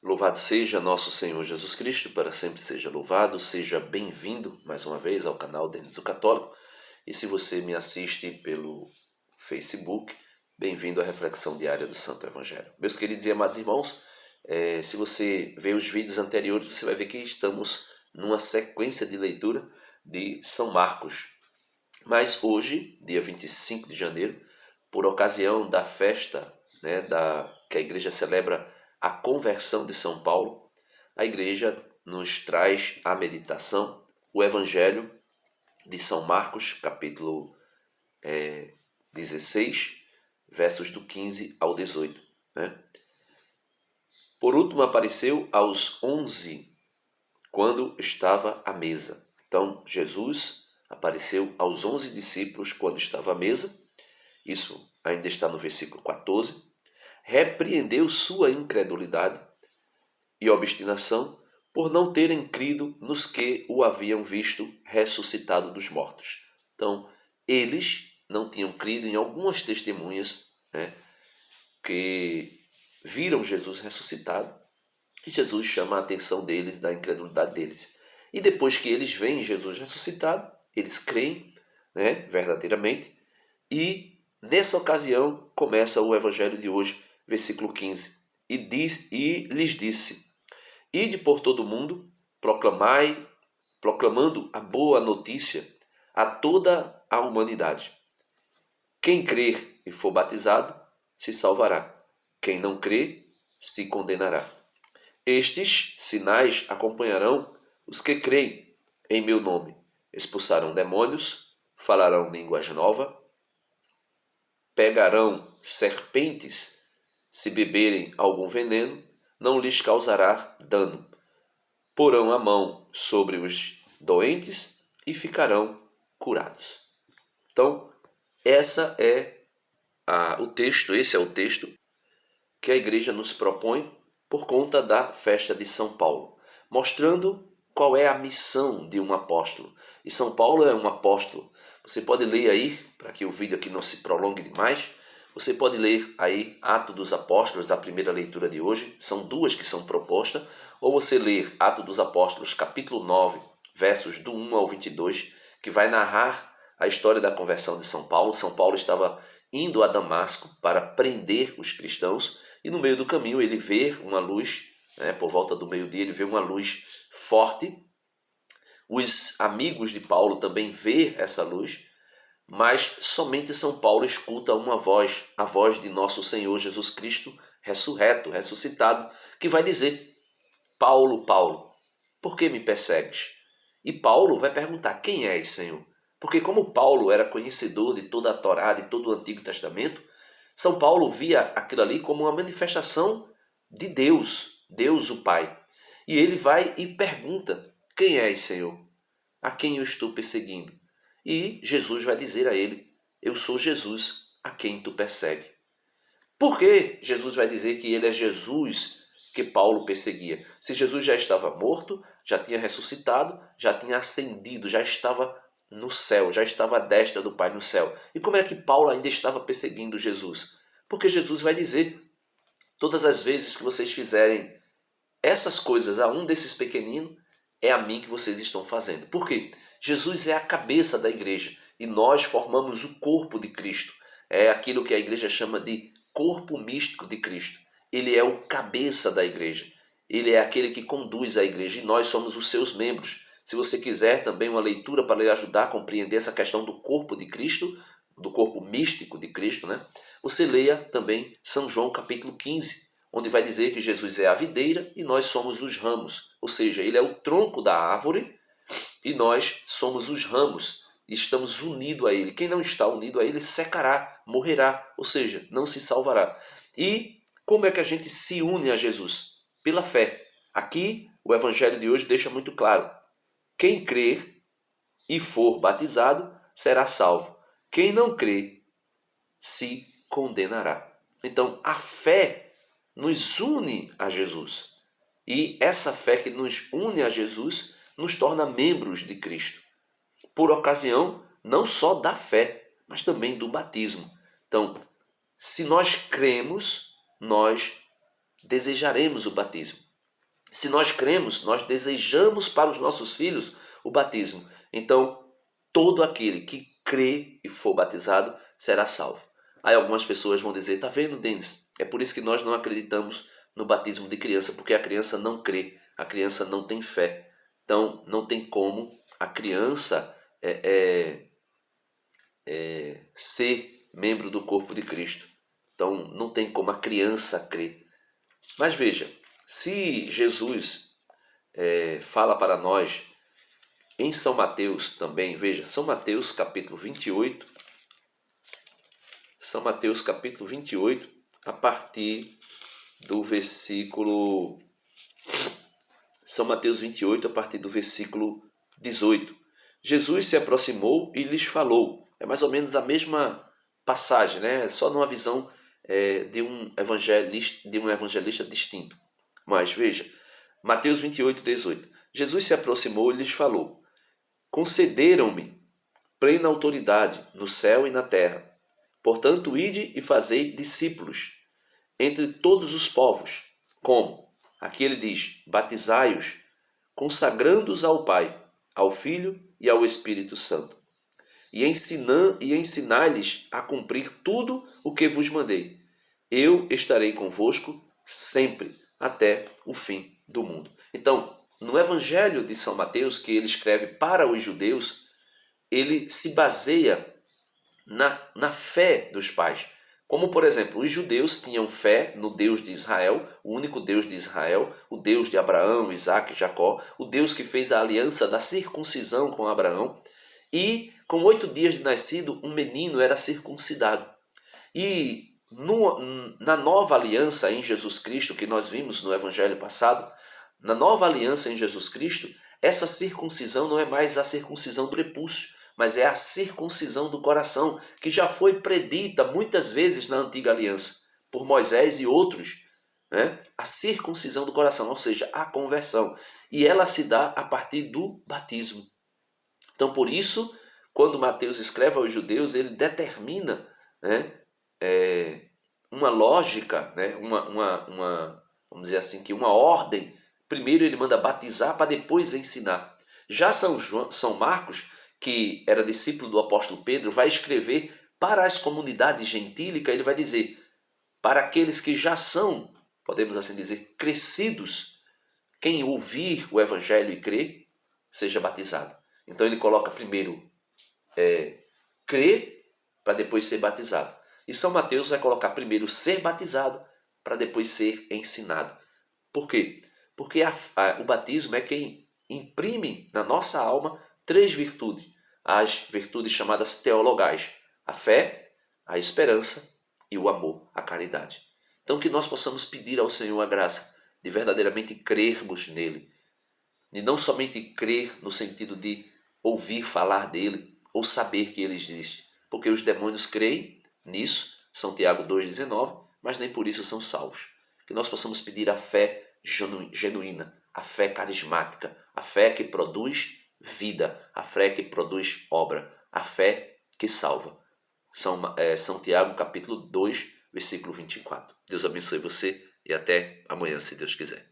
Louvado seja nosso Senhor Jesus Cristo, para sempre seja louvado. Seja bem-vindo mais uma vez ao canal Denis do Católico. E se você me assiste pelo Facebook, bem-vindo à reflexão diária do Santo Evangelho. Meus queridos e amados irmãos, se você ver os vídeos anteriores, você vai ver que estamos numa sequência de leitura de São Marcos. Mas hoje, dia 25 de janeiro, por ocasião da festa que a igreja celebra a conversão de São Paulo, a igreja nos traz a meditação, o Evangelho de São Marcos, capítulo 16, versos do 15 ao 18. Por último, apareceu aos 11, quando estava à mesa. Então, Jesus apareceu aos 11 discípulos quando estava à mesa. Isso ainda está no versículo 14. Repreendeu sua incredulidade e obstinação por não terem crido nos que o haviam visto ressuscitado dos mortos. Então, eles não tinham crido em algumas testemunhas que viram Jesus ressuscitado, e Jesus chama a atenção deles da incredulidade deles. E depois que eles veem Jesus ressuscitado, eles creem verdadeiramente, e nessa ocasião começa o Evangelho de hoje, versículo 15. E lhes disse: Ide por todo o mundo, proclamando a boa notícia a toda a humanidade. Quem crer e for batizado se salvará. Quem não crer se condenará. Estes sinais acompanharão os que creem em meu nome. Expulsarão demônios, falarão línguas novas, pegarão serpentes, se beberem algum veneno, não lhes causará dano. Porão a mão sobre os doentes e ficarão curados. Então, esse é o texto que a igreja nos propõe por conta da festa de São Paulo, mostrando qual é a missão de um apóstolo. E São Paulo é um apóstolo. Você pode ler aí, para que o vídeo aqui não se prolongue demais, você pode ler aí Atos dos Apóstolos, da primeira leitura de hoje, são duas que são propostas, ou você ler Atos dos Apóstolos, capítulo 9, versos do 1 ao 22, que vai narrar a história da conversão de São Paulo. São Paulo estava indo a Damasco para prender os cristãos, e no meio do caminho ele vê uma luz, por volta do meio-dia ele vê uma luz forte. Os amigos de Paulo também vê essa luz, mas somente São Paulo escuta uma voz, a voz de nosso Senhor Jesus Cristo, ressuscitado, que vai dizer: Paulo, Paulo, por que me persegues? E Paulo vai perguntar: quem és, Senhor? Porque como Paulo era conhecedor de toda a Torá, de todo o Antigo Testamento, São Paulo via aquilo ali como uma manifestação de Deus, Deus o Pai. E ele vai e pergunta: quem és, Senhor? A quem eu estou perseguindo? E Jesus vai dizer a ele: eu sou Jesus, a quem tu persegue. Por que Jesus vai dizer que ele é Jesus que Paulo perseguia? Se Jesus já estava morto, já tinha ressuscitado, já tinha ascendido, já estava no céu, já estava à destra do Pai no céu. E como é que Paulo ainda estava perseguindo Jesus? Porque Jesus vai dizer: todas as vezes que vocês fizerem essas coisas a um desses pequeninos, é a mim que vocês estão fazendo. Por quê? Jesus é a cabeça da igreja e nós formamos o corpo de Cristo. É aquilo que a igreja chama de corpo místico de Cristo. Ele é o cabeça da igreja. Ele é aquele que conduz a igreja e nós somos os seus membros. Se você quiser também uma leitura para lhe ajudar a compreender essa questão do corpo de Cristo, do corpo místico de Cristo, você leia também São João capítulo 15, onde vai dizer que Jesus é a videira e nós somos os ramos. Ou seja, ele é o tronco da árvore e nós somos os ramos e estamos unidos a ele. Quem não está unido a ele secará, morrerá, ou seja, não se salvará. E como é que a gente se une a Jesus? Pela fé. Aqui o Evangelho de hoje deixa muito claro: quem crer e for batizado será salvo. Quem não crer se condenará. Então a fé nos une a Jesus. E essa fé que nos une a Jesus nos torna membros de Cristo, por ocasião não só da fé, mas também do batismo. Então, se nós cremos, nós desejaremos o batismo. Se nós cremos, nós desejamos para os nossos filhos o batismo. Então, todo aquele que crê e for batizado será salvo. Aí algumas pessoas vão dizer, tá vendo, Denis? É por isso que nós não acreditamos no batismo de criança, porque a criança não crê, a criança não tem fé. Então, não tem como a criança ser membro do corpo de Cristo. Então, não tem como a criança crer. Mas veja, se Jesus fala para nós em São Mateus também, veja, São Mateus capítulo 28, São Mateus capítulo 28, a partir do versículo... São Mateus 28, a partir do versículo 18. Jesus se aproximou e lhes falou. É mais ou menos a mesma passagem, né? Só numa visão de um evangelista distinto. Mas veja, Mateus 28, 18. Jesus se aproximou e lhes falou: concederam-me plena autoridade no céu e na terra. Portanto, ide e fazei discípulos entre todos os povos. Como? Aqui ele diz: batizai-os, consagrando-os ao Pai, ao Filho e ao Espírito Santo, e ensinai-lhes a cumprir tudo o que vos mandei. Eu estarei convosco sempre, até o fim do mundo. Então, no Evangelho de São Mateus, que ele escreve para os judeus, ele se baseia na fé dos pais. Como, por exemplo, os judeus tinham fé no Deus de Israel, o único Deus de Israel, o Deus de Abraão, Isaque e Jacó, o Deus que fez a aliança da circuncisão com Abraão. E com 8 dias de nascido, um menino era circuncidado. E na nova aliança em Jesus Cristo, que nós vimos no evangelho passado, na nova aliança em Jesus Cristo, essa circuncisão não é mais a circuncisão do prepúcio, mas é a circuncisão do coração, que já foi predita muitas vezes na antiga aliança, por Moisés e outros, né? A circuncisão do coração, ou seja, a conversão. E ela se dá a partir do batismo. Então, por isso, quando Mateus escreve aos judeus, ele determina, né, uma lógica, né, vamos dizer assim, que uma ordem. Primeiro ele manda batizar para depois ensinar. Já São Marcos, que era discípulo do apóstolo Pedro, vai escrever para as comunidades gentílicas, ele vai dizer, para aqueles que já são, podemos assim dizer, crescidos, quem ouvir o evangelho e crer, seja batizado. Então ele coloca primeiro crer para depois ser batizado. E São Mateus vai colocar primeiro ser batizado para depois ser ensinado. Por quê? Porque o batismo é quem imprime na nossa alma 3 virtudes. As virtudes chamadas teologais. A fé, a esperança e o amor, a caridade. Então que nós possamos pedir ao Senhor a graça de verdadeiramente crermos nele. E não somente crer no sentido de ouvir falar dele ou saber que ele existe. Porque os demônios creem nisso, São Tiago 2,19, mas nem por isso são salvos. Que nós possamos pedir a fé genuína, a fé carismática, a fé que produz vida, a fé que produz obra, a fé que salva. São Tiago capítulo 2, versículo 24. Deus abençoe você e até amanhã, se Deus quiser.